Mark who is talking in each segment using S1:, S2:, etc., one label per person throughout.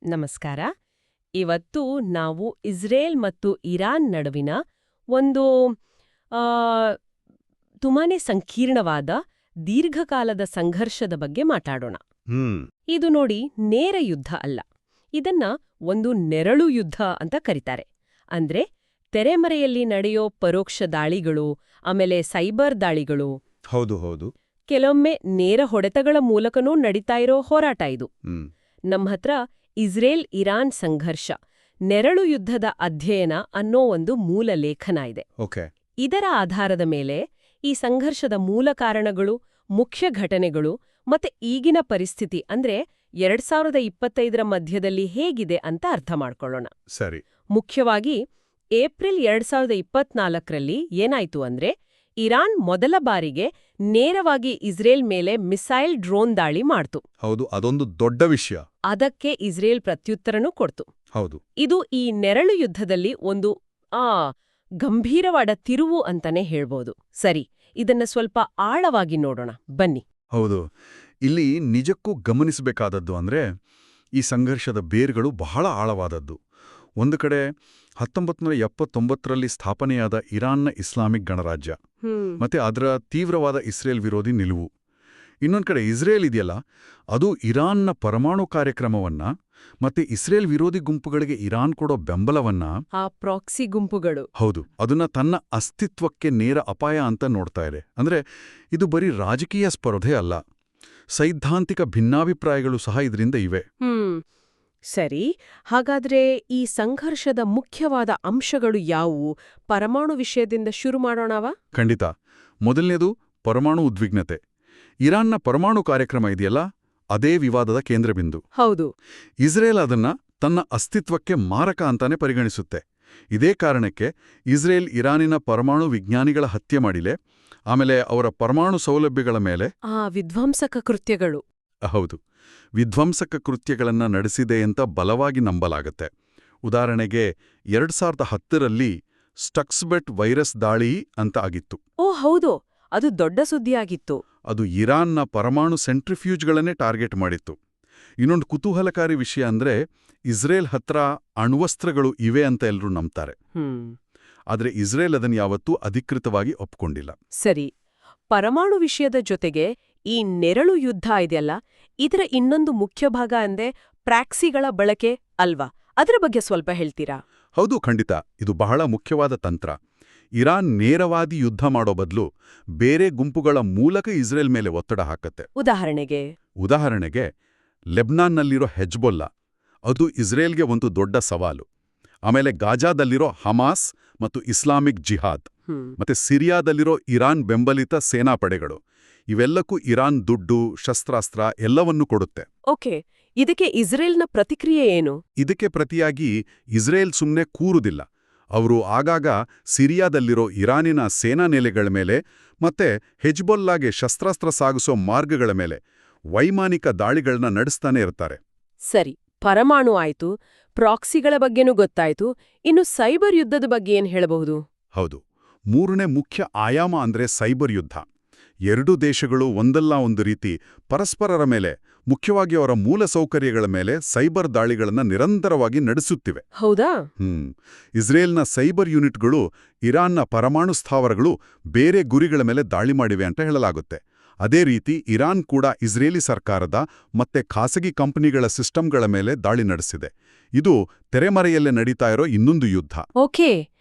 S1: ನಮಸ್ಕಾರ. ಇವತ್ತು ನಾವು ಇಸ್ರೇಲ್ ಮತ್ತು ಇರಾನ್ ನಡುವಿನ ಒಂದು ಆ, ತುಂಬಾನೇ ಸಂಕೀರ್ಣವಾದ ದೀರ್ಘಕಾಲದ ಸಂಘರ್ಷದ ಬಗ್ಗೆ ಮಾತಾಡೋಣ.
S2: ಹ್ಮ್
S1: ಇದು ನೋಡಿ ನೇರ ಯುದ್ಧ ಅಲ್ಲ, ಇದನ್ನ ಒಂದು ನೆರಳು ಯುದ್ಧ ಅಂತ ಕರೀತಾರೆ. ಅಂದ್ರೆ ತೆರೆಮರೆಯಲ್ಲಿ ನಡೆಯೋ ಪರೋಕ್ಷ ದಾಳಿಗಳು, ಆಮೇಲೆ ಸೈಬರ್ ದಾಳಿಗಳು,
S2: ಹೌದು ಹೌದು
S1: ಕೆಲವೊಮ್ಮೆ ನೇರ ಹೊಡೆತಗಳ ಮೂಲಕನೂ ನಡೀತಾ ಇರೋ ಹೋರಾಟ ಇದು.
S2: ಹ್ಮ್
S1: ನಮ್ಹತ್ರ ಇಸ್ರೇಲ್ ಇರಾನ್ ಸಂಘರ್ಷ ನೆರಳು ಯುದ್ಧದ ಅಧ್ಯಯನ ಅನ್ನೋ ಒಂದು ಮೂಲ ಲೇಖನ ಇದೆ.
S2: ಓಕೆ
S1: ಇದರ ಆಧಾರದ ಮೇಲೆ ಈ ಸಂಘರ್ಷದ ಮೂಲ ಕಾರಣಗಳು, ಮುಖ್ಯ ಘಟನೆಗಳು ಮತ್ತೆ ಈಗಿನ ಪರಿಸ್ಥಿತಿ ಅಂದ್ರೆ 2025ರ ಮಧ್ಯದಲ್ಲಿ ಹೇಗಿದೆ ಅಂತ ಅರ್ಥ ಮಾಡ್ಕೊಳ್ಳೋಣ.
S2: ಸರಿ
S1: ಮುಖ್ಯವಾಗಿ ಏಪ್ರಿಲ್ 2024ರಲ್ಲಿ ಏನಾಯ್ತು ಅಂದ್ರೆ ಇರಾನ್ ಮೊದಲ ಬಾರಿಗೆ ನೇರವಾಗಿ ಇಸ್ರೇಲ್ ಮೇಲೆ ಮಿಸೈಲ್ ಡ್ರೋನ್ ದಾಳಿ ಮಾಡ್ತು.
S2: ಹೌದು ಅದೊಂದು ದೊಡ್ಡ ವಿಷಯ.
S1: ಅದಕ್ಕೆ ಇಸ್ರೇಲ್ ಪ್ರತ್ಯುತ್ತರನೂ ಕೊಡ್ತು.
S2: ಹೌದು
S1: ಇದು ಈ ನೆರಳು ಯುದ್ಧದಲ್ಲಿ ಒಂದು ಗಂಭೀರವಾದ ತಿರುವು ಅಂತಾನೆ ಹೇಳ್ಬೋದು. ಸರಿ, ಇದನ್ನ ಸ್ವಲ್ಪ ಆಳವಾಗಿ ನೋಡೋಣ ಬನ್ನಿ.
S2: ಹೌದು ಇಲ್ಲಿ ನಿಜಕ್ಕೂ ಗಮನಿಸಬೇಕಾದದ್ದು ಅಂದ್ರೆ ಈ ಸಂಘರ್ಷದ ಬೇರುಗಳು ಬಹಳ ಆಳವಾದದ್ದು. ಒಂದು ಕಡೆ 1979ರಲ್ಲಿ ಸ್ಥಾಪನೆಯಾದ ಇರಾನ್ನ ಇಸ್ಲಾಮಿಕ್ ಗಣರಾಜ್ಯ ಮತ್ತೆ ಅದರ ತೀವ್ರವಾದ ಇಸ್ರೇಲ್ ವಿರೋಧಿ ನಿಲುವು. ಇನ್ನೊಂದು ಕಡೆ ಇಸ್ರೇಲ್ ಇದೆಯಲ್ಲ, ಅದು ಇರಾನ್ನ ಪರಮಾಣು ಕಾರ್ಯಕ್ರಮವನ್ನ ಮತ್ತೆ ಇಸ್ರೇಲ್ ವಿರೋಧಿ ಗುಂಪುಗಳಿಗೆ ಇರಾನ್ ಕೊಡೋ ಬೆಂಬಲವನ್ನ,
S1: ಆ ಪ್ರಾಕ್ಸಿ ಗುಂಪುಗಳು,
S2: ಹೌದು ಅದನ್ನ ತನ್ನ ಅಸ್ತಿತ್ವಕ್ಕೆ ನೇರ ಅಪಾಯ ಅಂತ ನೋಡ್ತಾ ಇದೆ. ಅಂದ್ರೆ ಇದು ಬರೀ ರಾಜಕೀಯ ಸ್ಪರ್ಧೆ ಅಲ್ಲ, ಸೈದ್ಧಾಂತಿಕ ಭಿನ್ನಾಭಿಪ್ರಾಯಗಳು ಸಹ ಇದರಿಂದ ಇವೆ.
S1: ಸರಿ, ಹಾಗಾದ್ರೆ ಈ ಸಂಘರ್ಷದ ಮುಖ್ಯವಾದ ಅಂಶಗಳು ಯಾವುವು? ಪರಮಾಣು ವಿಷಯದಿಂದ ಶುರು ಮಾಡೋಣವಾ?
S2: ಖಂಡಿತ. ಮೊದಲನೇದು ಪರಮಾಣು ಉದ್ವಿಗ್ನತೆ. ಇರಾನ್ನ ಪರಮಾಣು ಕಾರ್ಯಕ್ರಮ ಇದೆಯಲ್ಲ, ಅದೇ ವಿವಾದದ ಕೇಂದ್ರಬಿಂದು.
S1: ಹೌದು.
S2: ಇಸ್ರೇಲ್ ಅದನ್ನ ತನ್ನ ಅಸ್ತಿತ್ವಕ್ಕೆ ಮಾರಕ ಅಂತಾನೆ ಪರಿಗಣಿಸುತ್ತೆ. ಇದೇ ಕಾರಣಕ್ಕೆ ಇಸ್ರೇಲ್ ಇರಾನಿನ ಪರಮಾಣು ವಿಜ್ಞಾನಿಗಳ ಹತ್ಯೆ ಮಾಡಿಲೆ, ಆಮೇಲೆ ಅವರ ಪರಮಾಣು ಸೌಲಭ್ಯಗಳ ಮೇಲೆ
S1: ವಿಧ್ವಂಸಕ ಕೃತ್ಯಗಳು,
S2: ಹೌದು ವಿಧ್ವಂಸಕ ಕೃತ್ಯಗಳನ್ನ ನಡೆಸಿದೆ ಅಂತ ಬಲವಾಗಿ ನಂಬಲಾಗತ್ತೆ. ಉದಾಹರಣೆಗೆ 2010ರಲ್ಲಿ ಸ್ಟಕ್ಸ್ಬೆಟ್ ವೈರಸ್ ದಾಳಿ ಅಂತ ಆಗಿತ್ತು.
S1: ಓ ಹೌದು, ಅದು ದೊಡ್ಡ ಸುದ್ದಿಯಾಗಿತ್ತು.
S2: ಅದು ಇರಾನ್ನ ಪರಮಾಣು ಸೆಂಟ್ರಿಫ್ಯೂಜ್ಗಳನ್ನೇ ಟಾರ್ಗೆಟ್ ಮಾಡಿತ್ತು. ಇನ್ನೊಂದು ಕುತೂಹಲಕಾರಿ ವಿಷಯ ಅಂದ್ರೆ ಇಸ್ರೇಲ್ ಹತ್ರ ಅಣ್ವಸ್ತ್ರಗಳು ಇವೆ ಅಂತ ಎಲ್ಲರೂ ನಂಬ್ತಾರೆ. ಆದ್ರೆ ಇಸ್ರೇಲ್ ಅದನ್ನು ಯಾವತ್ತೂ ಅಧಿಕೃತವಾಗಿ ಒಪ್ಕೊಂಡಿಲ್ಲ.
S1: ಸರಿ, ಪರಮಾಣು ವಿಷಯದ ಜೊತೆಗೆ ಈ ನೆರಳು ಯುದ್ಧ ಇದೆಯಲ್ಲ, ಇದರ ಇನ್ನೊಂದು ಮುಖ್ಯ ಭಾಗ ಅಂದ್ರೆ ಪ್ರಾಕ್ಸಿಗಳ ಬಳಕೆ ಅಲ್ವಾ? ಅದರ ಬಗ್ಗೆ ಸ್ವಲ್ಪ ಹೇಳ್ತೀರಾ?
S2: ಹೌದು ಖಂಡಿತ, ಇದು ಬಹಳ ಮುಖ್ಯವಾದ ತಂತ್ರ. ಇರಾನ್ ನೇರವಾದಿ ಯುದ್ಧ ಮಾಡೋ ಬದಲು ಬೇರೆ ಗುಂಪುಗಳ ಮೂಲಕ ಇಸ್ರೇಲ್ ಮೇಲೆ ಒತ್ತಡ ಹಾಕತ್ತೆ. ಉದಾಹರಣೆಗೆ ಲೆಬ್ನಾನ್ನಲ್ಲಿರೋ ಹೆಜ್ಬೊಲ್ಲಾ, ಅದು ಇಸ್ರೇಲ್ಗೆ ಒಂದು ದೊಡ್ಡ ಸವಾಲು. ಆಮೇಲೆ ಗಾಜಾದಲ್ಲಿರೋ ಹಮಾಸ್ ಮತ್ತು ಇಸ್ಲಾಮಿಕ್ ಜಿಹಾದ್, ಮತ್ತೆ ಸಿರಿಯಾದಲ್ಲಿರೋ ಇರಾನ್ ಬೆಂಬಲಿತ ಸೇನಾಪಡೆಗಳು, ಇವೆಲ್ಲಕ್ಕೂ ಇರಾನ್ ದುಡ್ಡು, ಶಸ್ತ್ರಾಸ್ತ್ರ ಎಲ್ಲವನ್ನೂ ಕೊಡುತ್ತೆ.
S1: ಓಕೆ, ಇದಕ್ಕೆ ಇಸ್ರೇಲ್ನ ಪ್ರತಿಕ್ರಿಯೆ ಏನು?
S2: ಇದಕ್ಕೆ ಪ್ರತಿಯಾಗಿ ಇಸ್ರೇಲ್ ಸುಮ್ಮನೆ ಕೂರುದಿಲ್ಲ. ಅವರು ಆಗಾಗ ಸಿರಿಯಾದಲ್ಲಿರೋ ಇರಾನಿನ ಸೇನಾ ನೆಲೆಗಳ ಮೇಲೆ ಮತ್ತೆ ಹೆಜ್ಬೊಲ್ಲಾಗೆ ಶಸ್ತ್ರಾಸ್ತ್ರ ಸಾಗಿಸೋ ಮಾರ್ಗಗಳ ಮೇಲೆ ವೈಮಾನಿಕ ದಾಳಿಗಳನ್ನ ನಡೆಸ್ತಾನೆ ಇರ್ತಾರೆ.
S1: ಸರಿ, ಪರಮಾಣು ಆಯ್ತು, ಪ್ರಾಕ್ಸಿಗಳ ಬಗ್ಗೆನೂ ಗೊತ್ತಾಯ್ತು. ಇನ್ನು ಸೈಬರ್ ಯುದ್ಧದ ಬಗ್ಗೆ ಏನ್ ಹೇಳಬಹುದು?
S2: ಹೌದು, ಮೂರನೇ ಮುಖ್ಯ ಆಯಾಮ ಅಂದ್ರೆ ಸೈಬರ್ ಯುದ್ಧ. ಎರಡೂ ದೇಶಗಳು ಒಂದಲ್ಲ ಒಂದು ರೀತಿ ಪರಸ್ಪರರ ಮೇಲೆ, ಮುಖ್ಯವಾಗಿ ಅವರ ಮೂಲ ಸೌಕರ್ಯಗಳ ಮೇಲೆ ಸೈಬರ್ ದಾಳಿಗಳನ್ನ ನಿರಂತರವಾಗಿ ನಡೆಸುತ್ತಿವೆ.
S1: ಹೌದಾ?
S2: ಇಸ್ರೇಲ್ನ ಸೈಬರ್ ಯೂನಿಟ್ಗಳು ಇರಾನ್ನ ಪರಮಾಣು ಸ್ಥಾವರಗಳು ಬೇರೆ ಗುರಿಗಳ ಮೇಲೆ ದಾಳಿ ಮಾಡಿವೆ ಅಂತ ಹೇಳಲಾಗುತ್ತೆ. ಅದೇ ರೀತಿ ಇರಾನ್ ಕೂಡ ಇಸ್ರೇಲಿ ಸರ್ಕಾರದ ಮತ್ತೆ ಖಾಸಗಿ ಕಂಪನಿಗಳ ಸಿಸ್ಟಂಗಳ ಮೇಲೆ ದಾಳಿ ನಡೆಸಿದೆ. ಇದು ತೆರೆಮರೆಯಲ್ಲೇ ನಡೀತಾ ಇರೋ ಇನ್ನೊಂದು ಯುದ್ಧ.
S1: ಓಕೆ,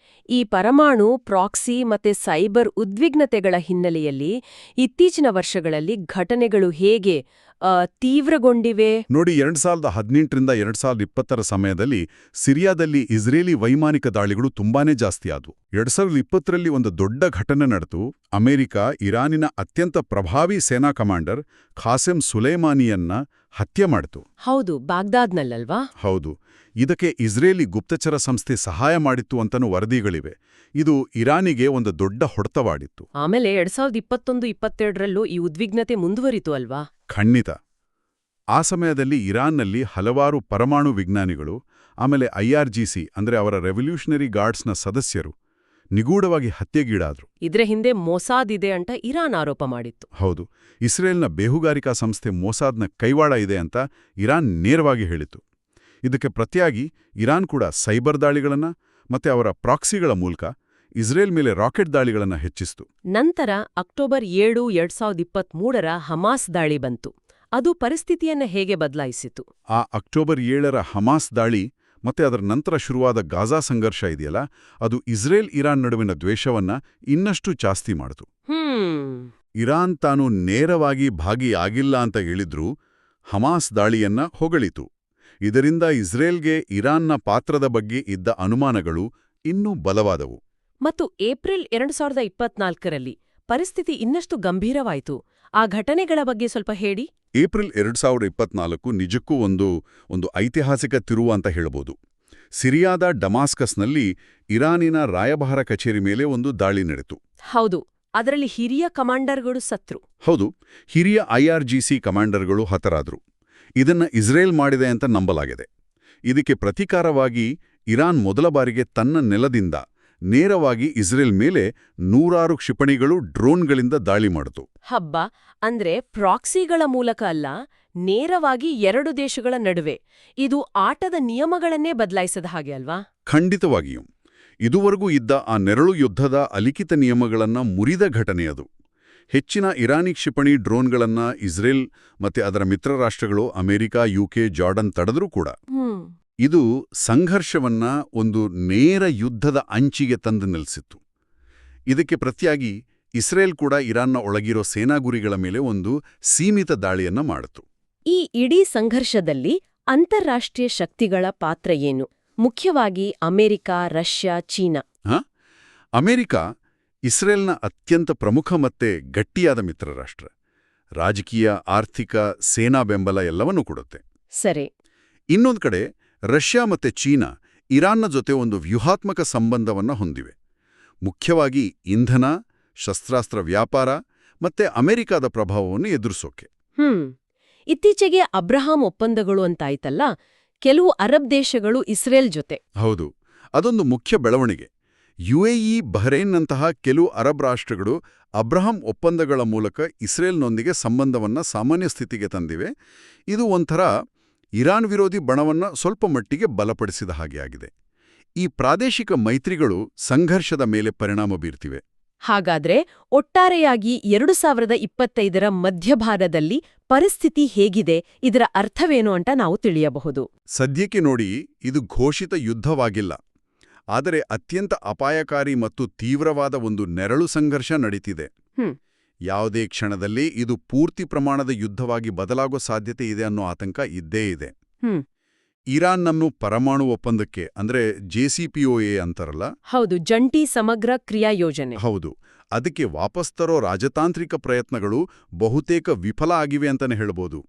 S1: ಈ ಪರಮಾಣು, ಪ್ರಾಕ್ಸಿ ಮತ್ತೆ ಸೈಬರ್ ಉದ್ವಿಗ್ನತೆಗಳ ಹಿನ್ನೆಲೆಯಲ್ಲಿ ಇತ್ತೀಚಿನ ವರ್ಷಗಳಲ್ಲಿ ಘಟನೆಗಳು ಹೇಗೆ ತೀವ್ರಗೊಂಡಿವೆ
S2: ನೋಡಿ. 2018ರಿಂದ 2020ರ ಸಮಯದಲ್ಲಿ ಸಿರಿಯಾದಲ್ಲಿ ಇಸ್ರೇಲಿ ವೈಮಾನಿಕ ದಾಳಿಗಳು ತುಂಬಾನೇ ಜಾಸ್ತಿ ಆದವು. 2020ರಲ್ಲಿ ಒಂದು ದೊಡ್ಡ ಘಟನೆ ನಡೆದು ಅಮೆರಿಕ ಇರಾನಿನ ಅತ್ಯಂತ ಪ್ರಭಾವಿ ಸೇನಾ ಕಮಾಂಡರ್ ಖಾಸೆಂ ಸುಲೈಮಾನಿಯನ್ನ ಹತ್ಯೆ ಮಾಡಿತು.
S1: ಹೌದು, ಬಾಗ್ದಾದ್ನಲ್ಲಲ್ವಾ?
S2: ಹೌದು. ಇದಕ್ಕೆ ಇಸ್ರೇಲಿ ಗುಪ್ತಚರ ಸಂಸ್ಥೆ ಸಹಾಯ ಮಾಡಿತ್ತು ಅಂತನೂ ವರದಿಗಳಿವೆ. ಇದು ಇರಾನಿಗೆ ಒಂದು ದೊಡ್ಡ ಹೊಡೆತವಾಡಿತ್ತು.
S1: ಆಮೇಲೆ 2021-22ರಲ್ಲೂ ಈ ಉದ್ವಿಗ್ನತೆ ಮುಂದುವರಿತು ಅಲ್ವಾ?
S2: ಖಂಡಿತ. ಆ ಸಮಯದಲ್ಲಿ ಇರಾನ್ನಲ್ಲಿ ಹಲವಾರು ಪರಮಾಣು ವಿಜ್ಞಾನಿಗಳು, ಆಮೇಲೆ IRGC ಅಂದ್ರೆ ಅವರ ರೆವಲ್ಯೂಷನರಿ ಗಾರ್ಡ್ಸ್ನ ಸದಸ್ಯರು ನಿಗೂಢವಾಗಿ ಹತ್ಯೆಗೀಡಾದ್ರು.
S1: ಇದ್ರ ಹಿಂದೆ ಮೊಸಾದ್ ಇದೆ ಅಂತ ಇರಾನ್ ಆರೋಪ ಮಾಡಿತ್ತು.
S2: ಹೌದು, ಇಸ್ರೇಲ್ನ ಬೇಹುಗಾರಿಕಾ ಸಂಸ್ಥೆ ಮೊಸಾದ್ನ ಕೈವಾಡ ಇದೆ ಅಂತ ಇರಾನ್ ನೇರವಾಗಿ ಹೇಳಿತು. ಇದಕ್ಕೆ ಪ್ರತಿಯಾಗಿ ಇರಾನ್ ಕೂಡ ಸೈಬರ್ ದಾಳಿಗಳನ್ನ ಮತ್ತೆ ಅವರ ಪ್ರಾಕ್ಸಿಗಳ ಮೂಲಕ ಇಸ್ರೇಲ್ ಮೇಲೆ ರಾಕೆಟ್ ದಾಳಿಗಳನ್ನ ಹೆಚ್ಚಿಸಿತು.
S1: ನಂತರ ಅಕ್ಟೋಬರ್ 7, 2023ರ ಹಮಾಸ್ ದಾಳಿ ಬಂತು. ಅದು ಪರಿಸ್ಥಿತಿಯನ್ನ ಹೇಗೆ ಬದಲಾಯಿಸಿತು?
S2: ಆ ಅಕ್ಟೋಬರ್ 7ರ ಹಮಾಸ್ ದಾಳಿ ಮತ್ತೆ ಅದರ ನಂತರ ಶುರುವಾದ ಗಾಜಾ ಸಂಘರ್ಷ ಇದೆಯಲ್ಲ, ಅದು ಇಸ್ರೇಲ್ ಇರಾನ್ ನಡುವಿನ ದ್ವೇಷವನ್ನ ಇನ್ನಷ್ಟು ಜಾಸ್ತಿ ಮಾಡಿತು. ಇರಾನ್ ತಾನು ನೇರವಾಗಿ ಭಾಗಿಯಾಗಿಲ್ಲ ಅಂತ ಹೇಳಿದ್ರೂ ಹಮಾಸ್ ದಾಳಿಯನ್ನ ಹೊಗಳಿತು. ಇದರಿಂದ ಇಸ್ರೇಲ್ಗೆ ಇರಾನ್ನ ಪಾತ್ರದ ಬಗ್ಗೆ ಇದ್ದ ಅನುಮಾನಗಳು ಇನ್ನೂ ಬಲವಾದವು.
S1: ಮತ್ತು ಏಪ್ರಿಲ್ 2024ರಲ್ಲಿ ಪರಿಸ್ಥಿತಿ ಇನ್ನಷ್ಟು ಗಂಭೀರವಾಯಿತು. ಆ ಘಟನೆಗಳ ಬಗ್ಗೆ ಸ್ವಲ್ಪ ಹೇಳಿ.
S2: ಏಪ್ರಿಲ್ 2024 ನಿಜಕ್ಕೂ ಒಂದು ಐತಿಹಾಸಿಕ ತಿರುವು ಅಂತ ಹೇಳಬಹುದು. ಸಿರಿಯಾದ ಡಮಾಸ್ಕಸ್ನಲ್ಲಿ ಇರಾನಿನ ರಾಯಭಾರ ಕಚೇರಿ ಮೇಲೆ ಒಂದು ದಾಳಿ ನಡೆಯಿತು.
S1: ಹೌದು, ಅದರಲ್ಲಿ ಹಿರಿಯ ಕಮಾಂಡರ್ಗಳು ಸತ್ರು.
S2: ಹೌದು, ಹಿರಿಯ IRGC ಕಮಾಂಡರ್ಗಳು ಹತರಾದ್ರು. ಇದನ್ನ ಇಸ್ರೇಲ್ ಮಾಡಿದೆ ಅಂತ ನಂಬಲಾಗಿದೆ. ಇದಕ್ಕೆ ಪ್ರತೀಕಾರವಾಗಿ ಇರಾನ್ ಮೊದಲ ಬಾರಿಗೆ ತನ್ನ ನೆಲದಿಂದ ನೇರವಾಗಿ ಇಸ್ರೇಲ್ ಮೇಲೆ 100 ಕ್ಷಿಪಣಿಗಳು ಡ್ರೋನ್ಗಳಿಂದ ದಾಳಿ ಮಾಡಿತು.
S1: ಹಬ್ಬ ಅಂದ್ರೆ ಪ್ರಾಕ್ಸಿಗಳ ಮೂಲಕ ಅಲ್ಲ, ನೇರವಾಗಿ 2 ದೇಶಗಳ ನಡುವೆ. ಇದು ಆಟದ ನಿಯಮಗಳನ್ನೇ ಬದಲಾಯಿಸದ ಹಾಗೆ ಅಲ್ವಾ?
S2: ಖಂಡಿತವಾಗಿಯೂ. ಇದುವರೆಗೂ ಇದ್ದ ಆ ನೆರಳು ಯುದ್ಧದ ಅಲಿಖಿತ ನಿಯಮಗಳನ್ನ ಮುರಿದ ಘಟನೆಯದು. ಹೆಚ್ಚಿನ ಇರಾನಿ ಕ್ಷಿಪಣಿ ಡ್ರೋನ್ಗಳನ್ನ ಇಸ್ರೇಲ್ ಮತ್ತೆ ಅದರ ಮಿತ್ರ ರಾಷ್ಟ್ರಗಳು ಅಮೆರಿಕ, UK, ಜಾರ್ಡನ್ ತಡೆದ್ರೂ ಕೂಡ ಇದು ಸಂಘರ್ಷವನ್ನ ಒಂದು ನೇರ ಯುದ್ಧದ ಅಂಚಿಗೆ ತಂದು ನಿಲ್ಲಿಸಿತ್ತು. ಇದಕ್ಕೆ ಪ್ರತಿಯಾಗಿ ಇಸ್ರೇಲ್ ಕೂಡ ಇರಾನ್ನ ಒಳಗಿರೋ ಸೇನಾ ಗುರಿಗಳ ಮೇಲೆ ಒಂದು ಸೀಮಿತ ದಾಳಿಯನ್ನ ಮಾಡಿತು.
S1: ಈ ಇಡೀ ಸಂಘರ್ಷದಲ್ಲಿ ಅಂತಾರಾಷ್ಟ್ರೀಯ ಶಕ್ತಿಗಳ ಪಾತ್ರ ಏನು? ಮುಖ್ಯವಾಗಿ ಅಮೆರಿಕ, ರಷ್ಯಾ, ಚೀನಾ.
S2: ಅಮೆರಿಕ ಇಸ್ರೇಲ್ನ ಅತ್ಯಂತ ಪ್ರಮುಖ ಮತ್ತೆ ಗಟ್ಟಿಯಾದ ಮಿತ್ರ ರಾಷ್ಟ್ರ. ರಾಜಕೀಯ, ಆರ್ಥಿಕ, ಸೇನಾ ಬೆಂಬಲ ಎಲ್ಲವನ್ನೂ ಕೊಡುತ್ತೆ.
S1: ಸರಿ.
S2: ಇನ್ನೊಂದು ಕಡೆ ರಷ್ಯಾ ಮತ್ತೆ ಚೀನಾ ಇರಾನ್ನ ಜೊತೆ ಒಂದು ವ್ಯೂಹಾತ್ಮಕ ಸಂಬಂಧವನ್ನ ಹೊಂದಿವೆ. ಮುಖ್ಯವಾಗಿ ಇಂಧನ, ಶಸ್ತ್ರಾಸ್ತ್ರ ವ್ಯಾಪಾರ ಮತ್ತೆ ಅಮೆರಿಕದ ಪ್ರಭಾವವನ್ನು ಎದುರಿಸೋಕೆ.
S1: ಇತ್ತೀಚೆಗೆ ಅಬ್ರಹಾಂ ಒಪ್ಪಂದಗಳು ಅಂತಾಯ್ತಲ್ಲ, ಕೆಲವು ಅರಬ್ ದೇಶಗಳು ಇಸ್ರೇಲ್ ಜೊತೆ.
S2: ಹೌದು, ಅದೊಂದು ಮುಖ್ಯ ಬೆಳವಣಿಗೆ. UAE, ಬಹ್ರೇನ್ನಂತಹ ಕೆಲವು ಅರಬ್ ರಾಷ್ಟ್ರಗಳು ಅಬ್ರಹಾಂ ಒಪ್ಪಂದಗಳ ಮೂಲಕ ಇಸ್ರೇಲ್ನೊಂದಿಗೆ ಸಂಬಂಧವನ್ನ ಸಾಮಾನ್ಯ ಸ್ಥಿತಿಗೆ ತಂದಿವೆ. ಇದು ಒಂಥರ ಇರಾನ್ ವಿರೋಧಿ ಬಣವನ್ನ ಸ್ವಲ್ಪ ಮಟ್ಟಿಗೆ ಬಲಪಡಿಸಿದ ಹಾಗೆ ಆಗಿದೆ. ಈ ಪ್ರಾದೇಶಿಕ ಮೈತ್ರಿಗಳು ಸಂಘರ್ಷದ ಮೇಲೆ ಪರಿಣಾಮ ಬೀರ್ತಿವೆ.
S1: ಹಾಗಾದ್ರೆ ಒಟ್ಟಾರೆಯಾಗಿ 2025ರ ಮಧ್ಯಭಾಗದಲ್ಲಿ ಪರಿಸ್ಥಿತಿ ಹೇಗಿದೆ, ಇದರ ಅರ್ಥವೇನು ಅಂತ ನಾವು ತಿಳಿಯಬಹುದು.
S2: ಸದ್ಯಕ್ಕೆ ನೋಡಿ, ಇದು ಘೋಷಿತ ಯುದ್ಧವಾಗಿಲ್ಲ. ಆದರೆ ಅತ್ಯಂತ ಅಪಾಯಕಾರಿ ಮತ್ತು ತೀವ್ರವಾದ ಒಂದು ನೆರಳು ಸಂಘರ್ಷ ನಡೀತಿದೆ. ಯಾವುದೇ ಕ್ಷಣದಲ್ಲಿ ಇದು ಪೂರ್ತಿ ಪ್ರಮಾಣದ ಯುದ್ಧವಾಗಿ ಬದಲಾಗೋ ಸಾಧ್ಯತೆ ಇದೆ ಅನ್ನೋ ಆತಂಕ ಇದ್ದೇ ಇದೆ. ಇರಾನ್ನನ್ನು ಪರಮಾಣು ಒಪ್ಪಂದಕ್ಕೆ, ಅಂದ್ರೆ JCPOA ಅಂತಾರಲ್ಲ,
S1: ಹೌದು, ಜಂಟಿ ಸಮಗ್ರ ಕ್ರಿಯಾ ಯೋಜನೆ.
S2: ಹೌದು, ಅದಕ್ಕೆ ವಾಪಸ್ ತರೋ ರಾಜತಾಂತ್ರಿಕ ಪ್ರಯತ್ನಗಳು ಬಹುತೇಕ ವಿಫಲ ಆಗಿವೆ ಅಂತಾನೆ ಹೇಳ್ಬೋದು.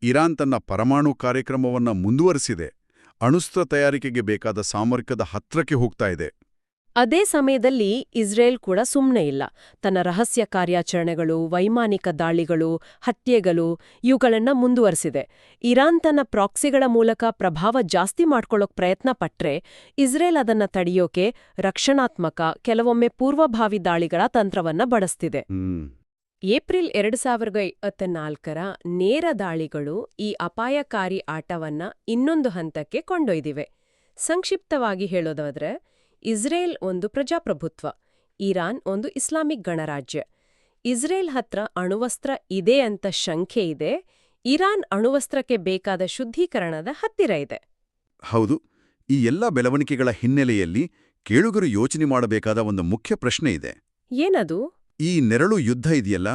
S2: ಇರಾನ್ ತನ್ನ ಪರಮಾಣು ಕಾರ್ಯಕ್ರಮವನ್ನ ಮುಂದುವರಿಸಿದೆ, ಅಣುಸ್ತ್ರ ತಯಾರಿಕೆಗೆ ಬೇಕಾದ ಸಾಮರ್ಥ್ಯದ ಹತ್ರಕ್ಕೆ ಹೋಗ್ತಾ ಇದೆ.
S1: ಅದೇ ಸಮಯದಲ್ಲಿ ಇಸ್ರೇಲ್ ಕೂಡ ಸುಮ್ಮನೆ ಇಲ್ಲ. ತನ್ನ ರಹಸ್ಯ ಕಾರ್ಯಾಚರಣೆಗಳು, ವೈಮಾನಿಕ ದಾಳಿಗಳು, ಹತ್ಯೆಗಳು ಇವುಗಳನ್ನ ಮುಂದುವರಿಸಿದೆ. ಇರಾನ್ ತನ್ನ ಪ್ರಾಕ್ಸಿಗಳ ಮೂಲಕ ಪ್ರಭಾವ ಜಾಸ್ತಿ ಮಾಡ್ಕೊಳ್ಳೋಕ್ ಪ್ರಯತ್ನ ಪಟ್ರೆ, ಇಸ್ರೇಲ್ ಅದನ್ನ ತಡೆಯೋಕೆ ರಕ್ಷಣಾತ್ಮಕ, ಕೆಲವೊಮ್ಮೆ ಪೂರ್ವಭಾವಿ ದಾಳಿಗಳ ತಂತ್ರವನ್ನ ಬಳಸ್ತಿದೆ. ಏಪ್ರಿಲ್ 2024ರ ನೇರ ದಾಳಿಗಳು ಈ ಅಪಾಯಕಾರಿ ಆಟವನ್ನ ಇನ್ನೊಂದು ಹಂತಕ್ಕೆ ಕೊಂಡೊಯ್ದಿವೆ. ಸಂಕ್ಷಿಪ್ತವಾಗಿ ಹೇಳೋದಾದ್ರೆ, ಇಸ್ರೇಲ್ ಒಂದು ಪ್ರಜಾಪ್ರಭುತ್ವ, ಇರಾನ್ ಒಂದು ಇಸ್ಲಾಮಿಕ್ ಗಣರಾಜ್ಯ. ಇಸ್ರೇಲ್ ಹತ್ರ ಅಣುವಸ್ತ್ರ ಇದೆ ಅಂತ ಶಂಕೆ ಇದೆ, ಇರಾನ್ ಅಣುವಸ್ತ್ರಕ್ಕೆ ಬೇಕಾದ ಶುದ್ಧೀಕರಣದ ಹತ್ತಿರ ಇದೆ.
S2: ಹೌದು, ಈ ಎಲ್ಲ ಬೆಳವಣಿಗೆಗಳ ಹಿನ್ನೆಲೆಯಲ್ಲಿ ಕೇಳುಗರು ಯೋಚನೆ ಮಾಡಬೇಕಾದ ಒಂದು ಮುಖ್ಯ ಪ್ರಶ್ನೆ ಇದೆ.
S1: ಏನದು?
S2: ಈ ನೆರಳು ಯುದ್ಧ ಇದೆಯಲ್ಲ,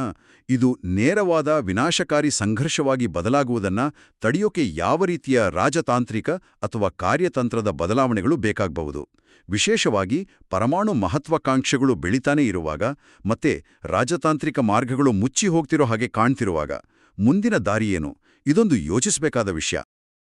S2: ಇದು ನೇರವಾದ ವಿನಾಶಕಾರಿ ಸಂಘರ್ಷವಾಗಿ ಬದಲಾಗುವುದನ್ನ ತಡೆಯೋಕೆ ಯಾವ ರೀತಿಯ ರಾಜತಾಂತ್ರಿಕ ಅಥವಾ ಕಾರ್ಯತಂತ್ರದ ಬದಲಾವಣೆಗಳು ಬೇಕಾಗಬಹುದು? ವಿಶೇಷವಾಗಿ ಪರಮಾಣು ಮಹತ್ವಾಕಾಂಕ್ಷೆಗಳು ಬೆಳೀತಾನೇ ಇರುವಾಗ ಮತ್ತೆ ರಾಜತಾಂತ್ರಿಕ ಮಾರ್ಗಗಳು ಮುಚ್ಚಿ ಹೋಗ್ತಿರೋ ಹಾಗೆ ಕಾಣ್ತಿರುವಾಗ ಮುಂದಿನ ದಾರಿಯೇನು? ಇದೊಂದು ಯೋಚಿಸಬೇಕಾದ ವಿಷಯ.